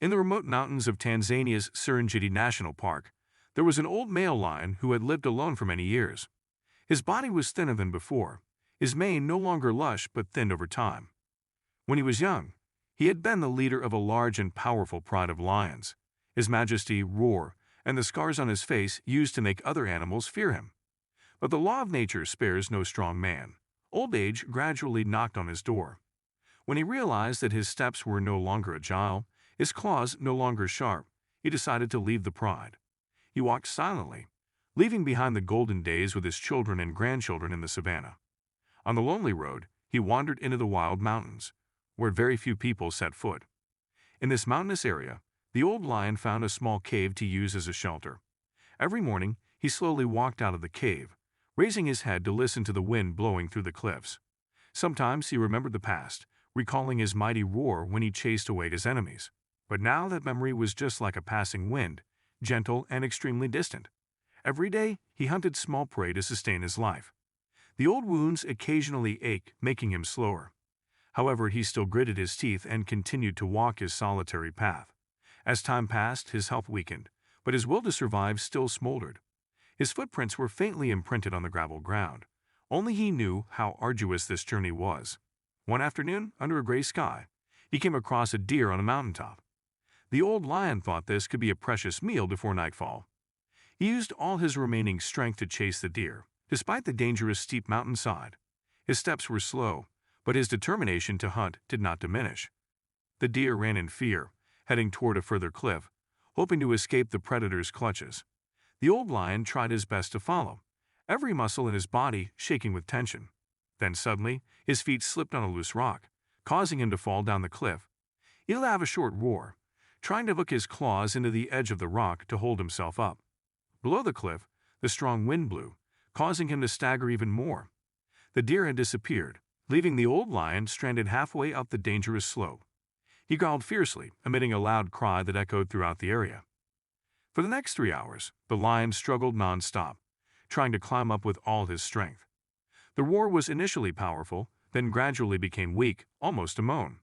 In the remote mountains of Tanzania's Serengeti National Park, there was an old male lion who had lived alone for many years. His body was thinner than before, his mane no longer lush but thinned over time. When he was young, he had been the leader of a large and powerful pride of lions. His majesty, roar, and the scars on his face used to make other animals fear him. But the law of nature spares no strong man. Old age gradually knocked on his door. When he realized that his steps were no longer agile, his claws no longer sharp, he decided to leave the pride. He walked silently, leaving behind the golden days with his children and grandchildren in the savannah. On the lonely road, he wandered into the wild mountains, where very few people set foot. In this mountainous area, the old lion found a small cave to use as a shelter. Every morning, he slowly walked out of the cave, raising his head to listen to the wind blowing through the cliffs. Sometimes he remembered the past, recalling his mighty roar when he chased away his enemies. But now that memory was just like a passing wind, gentle and extremely distant. Every day, he hunted small prey to sustain his life. The old wounds occasionally ached, making him slower. However, he still gritted his teeth and continued to walk his solitary path. As time passed, his health weakened, but his will to survive still smoldered. His footprints were faintly imprinted on the gravel ground. Only he knew how arduous this journey was. One afternoon, under a gray sky, he came across a deer on a mountaintop. The old lion thought this could be a precious meal before nightfall. He used all his remaining strength to chase the deer, despite the dangerous steep mountainside. His steps were slow, but his determination to hunt did not diminish. The deer ran in fear, heading toward a further cliff, hoping to escape the predator's clutches. The old lion tried his best to follow, every muscle in his body shaking with tension. Then suddenly, his feet slipped on a loose rock, causing him to fall down the cliff. He let out a short roar, trying to hook his claws into the edge of the rock to hold himself up. Below the cliff, the strong wind blew, causing him to stagger even more. The deer had disappeared, leaving the old lion stranded halfway up the dangerous slope. He growled fiercely, emitting a loud cry that echoed throughout the area. For the next 3 hours, the lion struggled non-stop, trying to climb up with all his strength. The roar was initially powerful, then gradually became weak, almost a moan.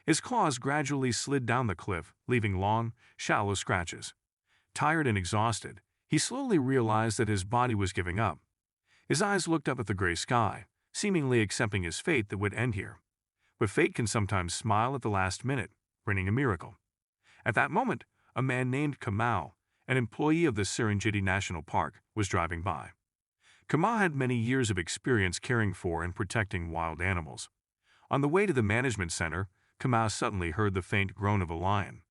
His claws gradually slid down the cliff, leaving long, shallow scratches. Tired and exhausted, he slowly realized that his body was giving up. His eyes looked up at the gray sky, seemingly accepting his fate that would end here. But fate can sometimes smile at the last minute, bringing a miracle. At that moment, a man named Kamau, an employee of the Serengeti National Park, was driving by. Kamau had many years of experience caring for and protecting wild animals. On the way to the management center, Kamau suddenly heard the faint groan of a lion.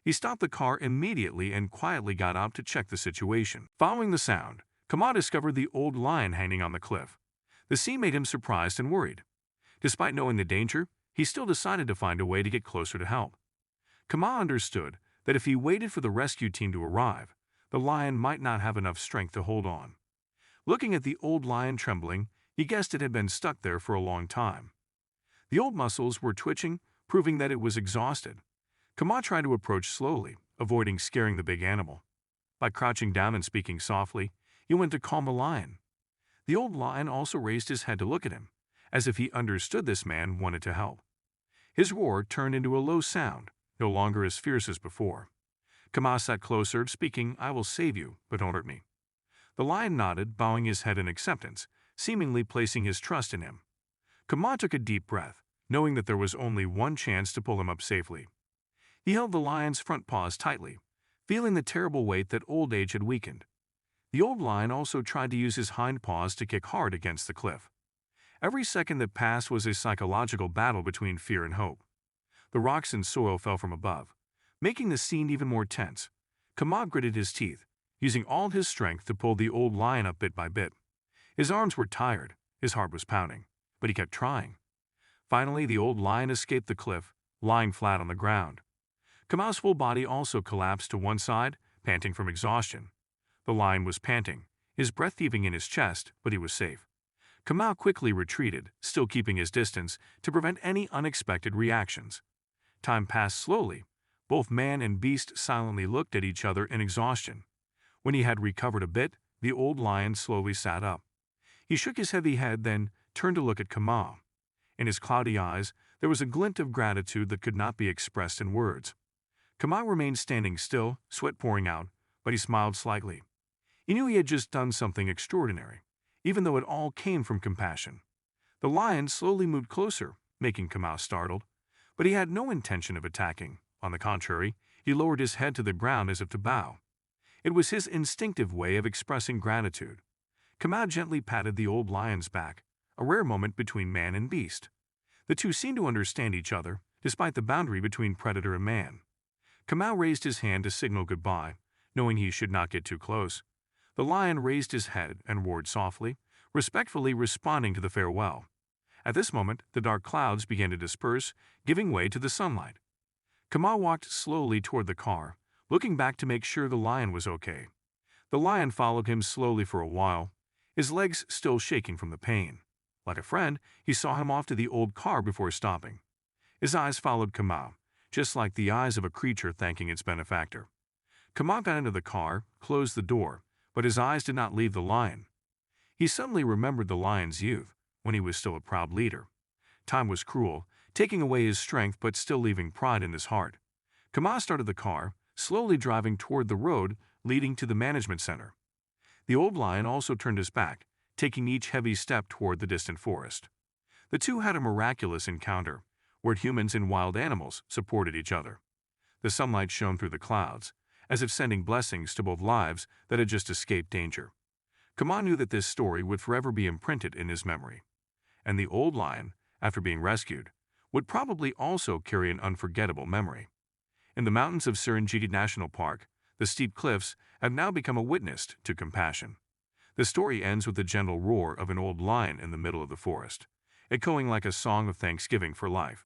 He stopped the car immediately and quietly got out to check the situation. Following the sound, Kamau discovered the old lion hanging on the cliff. The scene made him surprised and worried. Despite knowing the danger, he still decided to find a way to get closer to help. Kamau understood that if he waited for the rescue team to arrive, the lion might not have enough strength to hold on. Looking at the old lion trembling, he guessed it had been stuck there for a long time. The old muscles were twitching, proving that it was exhausted. Kamau tried to approach slowly, avoiding scaring the big animal. By crouching down and speaking softly, he went to calm the lion. The old lion also raised his head to look at him, as if he understood this man wanted to help. His roar turned into a low sound, no longer as fierce as before. Kamau sat closer, speaking, "I will save you, but don't hurt me." The lion nodded, bowing his head in acceptance, seemingly placing his trust in him. Kamau took a deep breath, knowing that there was only one chance to pull him up safely. He held the lion's front paws tightly, feeling the terrible weight that old age had weakened. The old lion also tried to use his hind paws to kick hard against the cliff. Every second that passed was a psychological battle between fear and hope. The rocks and soil fell from above, making the scene even more tense. Kamau gritted his teeth, using all his strength to pull the old lion up bit by bit. His arms were tired, his heart was pounding, but he kept trying. Finally, the old lion escaped the cliff, lying flat on the ground. Kamau's full body also collapsed to one side, panting from exhaustion. The lion was panting, his breath heaving in his chest, but he was safe. Kamau quickly retreated, still keeping his distance to prevent any unexpected reactions. Time passed slowly. Both man and beast silently looked at each other in exhaustion. When he had recovered a bit, the old lion slowly sat up. He shook his heavy head, then turned to look at Kamau. In his cloudy eyes, there was a glint of gratitude that could not be expressed in words. Kamau remained standing still, sweat pouring out, but he smiled slightly. He knew he had just done something extraordinary, even though it all came from compassion. The lion slowly moved closer, making Kamau startled, but he had no intention of attacking. On the contrary, he lowered his head to the ground as if to bow. It was his instinctive way of expressing gratitude. Kamau gently patted the old lion's back, a rare moment between man and beast. The two seemed to understand each other, despite the boundary between predator and man. Kamau raised his hand to signal goodbye, knowing he should not get too close. The lion raised his head and roared softly, respectfully responding to the farewell. At this moment, the dark clouds began to disperse, giving way to the sunlight. Kamau walked slowly toward the car, looking back to make sure the lion was okay. The lion followed him slowly for a while, his legs still shaking from the pain. Like a friend, he saw him off to the old car before stopping. His eyes followed Kamau, just like the eyes of a creature thanking its benefactor. Kamau got into the car, closed the door, but his eyes did not leave the lion. He suddenly remembered the lion's youth, when he was still a proud leader. Time was cruel, taking away his strength but still leaving pride in his heart. Kamau started the car, slowly driving toward the road leading to the management center. The old lion also turned his back, taking each heavy step toward the distant forest. The two had a miraculous encounter, where humans and wild animals supported each other. The sunlight shone through the clouds, as if sending blessings to both lives that had just escaped danger. Kamau knew that this story would forever be imprinted in his memory. And the old lion, after being rescued, would probably also carry an unforgettable memory. In the mountains of Serengeti National Park, the steep cliffs have now become a witness to compassion. The story ends with the gentle roar of an old lion in the middle of the forest, echoing like a song of thanksgiving for life.